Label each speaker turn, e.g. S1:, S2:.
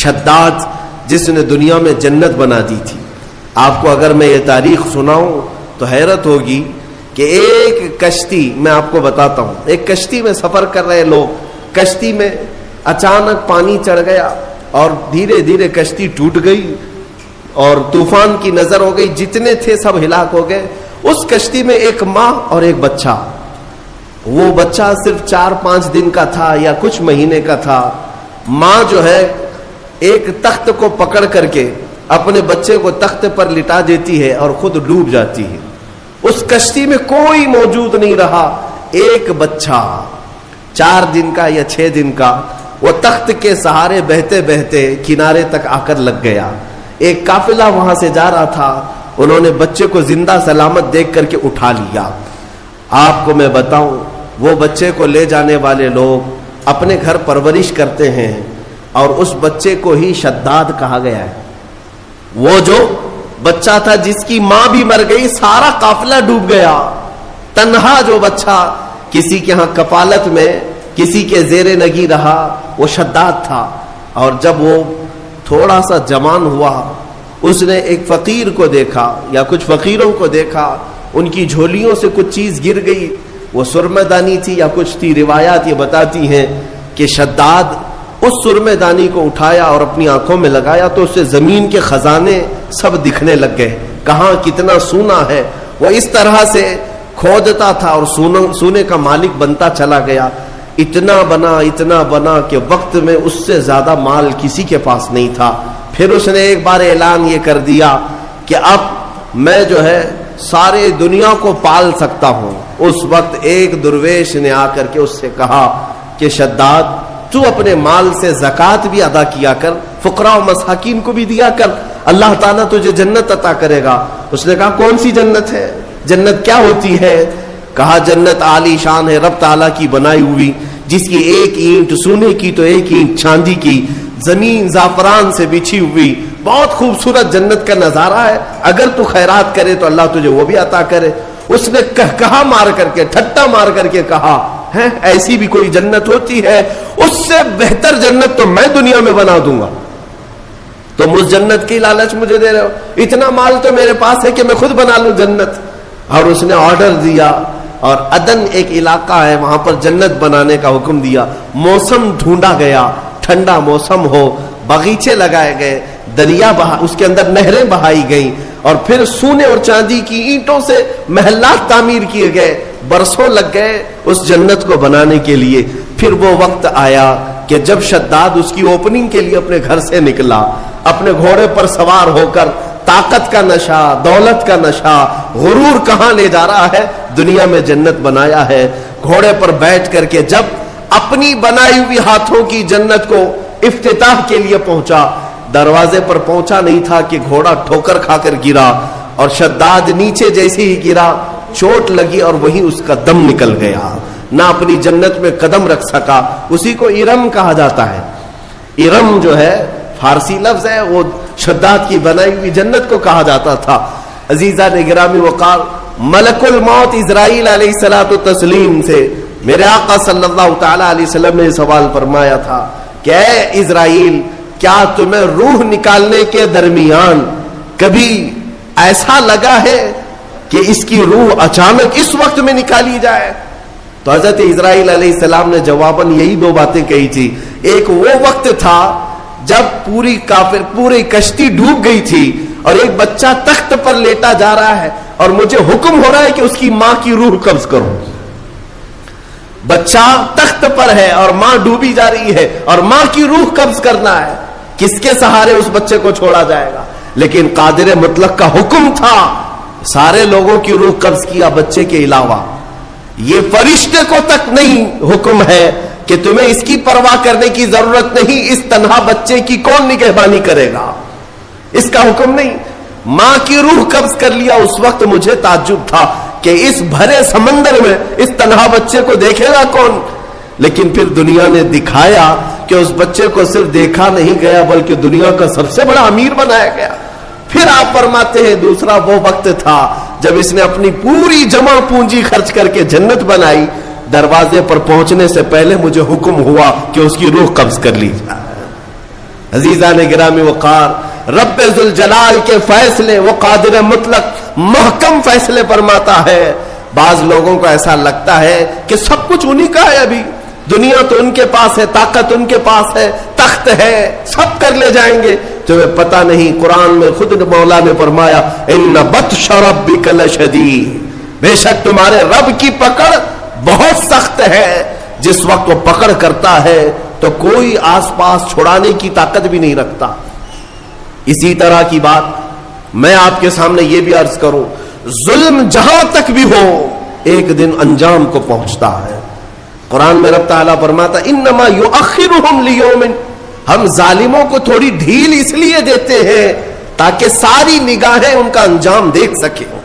S1: شداد جس نے دنیا میں جنت بنا دی تھی. آپ کو اگر میں یہ تاریخ سناؤں تو حیرت ہوگی کہ ایک کشتی، میں آپ کو بتاتا ہوں، ایک کشتی میں سفر کر رہے لوگ، کشتی میں اچانک پانی چڑھ گیا اور دھیرے دھیرے کشتی ٹوٹ گئی اور طوفان کی نظر ہو گئی، جتنے تھے سب ہلاک ہو گئے. اس کشتی میں ایک ماں اور ایک بچہ. وہ بچہ صرف 4-5 دن کا تھا یا کچھ مہینے کا تھا. ماں جو ہے ایک تخت کو پکڑ کر کے اپنے بچے کو تخت پر لٹا دیتی ہے اور خود ڈوب جاتی ہے. اس کشتی میں کوئی موجود نہیں رہا. ایک بچہ 4 دن کا یا 6 دن کا وہ تخت کے سہارے بہتے بہتے کنارے تک آ کر لگ گیا. ایک قافلہ وہاں سے جا رہا تھا، انہوں نے بچے کو زندہ سلامت دیکھ کر کے اٹھا لیا. آپ کو میں بتاؤں، وہ بچے کو لے جانے والے لوگ اپنے گھر پرورش کرتے ہیں اور اس بچے کو ہی شداد کہا گیا ہے. وہ جو بچہ تھا جس کی ماں بھی مر گئی، سارا قافلہ ڈوب گیا، تنہا جو بچہ کسی کے ہاں کفالت میں کسی کے زیر نگی رہا، وہ شداد تھا. اور جب وہ تھوڑا سا جوان ہوا، اس نے ایک فقیر کو دیکھا یا کچھ فقیروں کو دیکھا، ان کی جھولیوں سے کچھ چیز گر گئی، وہ سرمہ دانی تھی یا کچھ تھی. روایات یہ بتاتی ہیں کہ شداد اس سرمہ دانی کو اٹھایا اور اپنی آنکھوں میں لگایا تو اسے زمین کے خزانے سب دکھنے لگ گئے، کہاں کتنا سونا ہے. وہ اس طرح سے کھودتا تھا اور سونے کا مالک بنتا چلا گیا. اتنا بنا کہ وقت میں اس سے زیادہ مال کسی کے پاس نہیں تھا. پھر اس نے ایک بار اعلان یہ کر دیا کہ اب میں جو ہے سارے دنیا کو پال سکتا ہوں. اس وقت ایک درویش نے آ کر کے اس سے کہا کہ شداد، تو اپنے مال سے زکوٰۃ بھی ادا کیا کر، فقراء و مساکین کو بھی دیا کر، اللہ تعالیٰ تجھے جنت عطا کرے گا. اس نے کہا کون سی جنت ہے؟ جنت کیا ہوتی ہے؟ کہا جنت عالی شان ہے، رب تعالیٰ کی بنائی ہوئی، جس کی ایک اینٹ سونے کی تو ایک اینٹ چاندی کی، زمین زعفران سے بچھی ہوئی، بہت خوبصورت جنت کا نظارہ ہے. اگر تو خیرات کرے تو اللہ تجھے وہ بھی عطا کرے. اس نے کہا مار کر کے، ٹھٹا مار کر کے کہا ہے ایسی بھی کوئی جنت ہوتی ہے؟ اس سے بہتر جنت تو میں دنیا میں بنا دوں گا. تم اس جنت کی لالچ مجھے دے رہے ہو؟ اتنا مال تو میرے پاس ہے کہ میں خود بنا لوں جنت. اور اس نے آرڈر دیا اور عدن ایک علاقہ ہے، وہاں پر جنت بنانے کا حکم دیا. موسم ڈھونڈا گیا، ٹھنڈا موسم ہو، باغیچے لگائے گئے، دریا اس کے اندر نہریں بہائی گئیں اور پھر سونے اور چاندی کی اینٹوں سے محلات تعمیر کیے گئے. برسوں لگ گئے اس جنت کو بنانے کے لیے. پھر وہ وقت آیا کہ جب شداد اس کی اوپننگ کے لیے اپنے گھر سے نکلا، اپنے گھوڑے پر سوار ہو کر، طاقت کا نشہ، دولت کا نشہ، غرور کہاں لے جا رہا ہے، دنیا میں جنت بنایا ہے. گھوڑے پر بیٹھ کر کے جب اپنی بنائی ہوئی ہاتھوں کی جنت کو افتتاح کے لیے پہنچا، دروازے پر پہنچا نہیں تھا کہ گھوڑا ٹھوکر کھا کر گرا اور شداد نیچے جیسے ہی گرا چوٹ لگی اور وہی اس کا دم نکل گیا. نہ اپنی جنت میں قدم رکھ سکا. اسی کو ارم کہا جاتا ہے. ارم جو ہے فارسی لفظ ہے، وہ شداد کی بنائی ہوئی جنت کو کہا جاتا تھا. عزیزان گرامی وقار، ملک الموت اسرائیل علیہ الصلوۃ والتسلیم سے میرے آقا صلی اللہ تعالی علیہ وسلم نے سوال فرمایا تھا کہ اے اسرائیل، کیا تمہیں روح نکالنے کے درمیان کبھی ایسا لگا ہے کہ اس کی روح اچانک اس وقت میں نکالی جائے؟ تو حضرت اسرائیل علیہ السلام نے جواباً یہی 2 باتیں کہی تھی. ایک وہ وقت تھا جب پوری کشتی ڈوب گئی تھی اور ایک بچہ تخت پر لیٹا جا رہا ہے اور مجھے حکم ہو رہا ہے کہ اس کی ماں کی روح قبض کرو. بچہ تخت پر ہے اور ماں ڈوبی جا رہی ہے اور ماں کی روح قبض کرنا ہے. کس کے سہارے اس بچے کو چھوڑا جائے گا؟ لیکن قادر مطلق کا حکم تھا، سارے لوگوں کی روح قبض کیا بچے کے علاوہ. یہ فرشتے کو تک نہیں حکم ہے کہ تمہیں اس کی پرواہ کرنے کی ضرورت نہیں، اس تنہا بچے کی کون نگہبانی کرے گا، اس کا حکم نہیں. ماں کی روح قبض کر لیا. اس وقت مجھے تعجب تھا کہ اس بھرے سمندر میں اس تنہا بچے کو دیکھے گا کون؟ لیکن پھر دنیا نے دکھایا کہ اس بچے کو صرف دیکھا نہیں گیا بلکہ دنیا کا سب سے بڑا امیر بنایا گیا. پھر آپ فرماتے ہیں دوسرا وہ وقت تھا جب اس نے اپنی پوری جمع پونجی خرچ کر کے جنت بنائی. دروازے پر پہنچنے سے پہلے مجھے حکم ہوا کہ اس کی روح قبض کر لی جائے. عزیزان گرامی وقار، رب ذوالجلال کے فیصلے، وہ قادر مطلق محکم فیصلے فرماتا ہے۔ بعض لوگوں کو ایسا لگتا ہے کہ سب کچھ انہی کا ہے، ابھی دنیا تو ان کے پاس ہے، طاقت ان کے پاس ہے، تخت ہے، سب کر لے جائیں گے۔ تمہیں پتہ نہیں، قرآن میں خود مولا نے فرمایا ان بطش ربک لشدید، بے شک تمہارے رب کی پکڑ بہت سخت ہے۔ جس وقت وہ پکڑ کرتا ہے تو کوئی آس پاس چھڑانے کی طاقت بھی نہیں رکھتا۔ اسی طرح کی بات میں آپ کے سامنے یہ بھی عرض کروں، ظلم جہاں تک بھی ہو ایک دن انجام کو پہنچتا ہے۔ قرآن میں رب تعالیٰ فرماتا انما یؤخرہم لیوم، ہم ظالموں کو تھوڑی ڈھیل اس لیے دیتے ہیں تاکہ ساری نگاہیں ان کا انجام دیکھ سکیں۔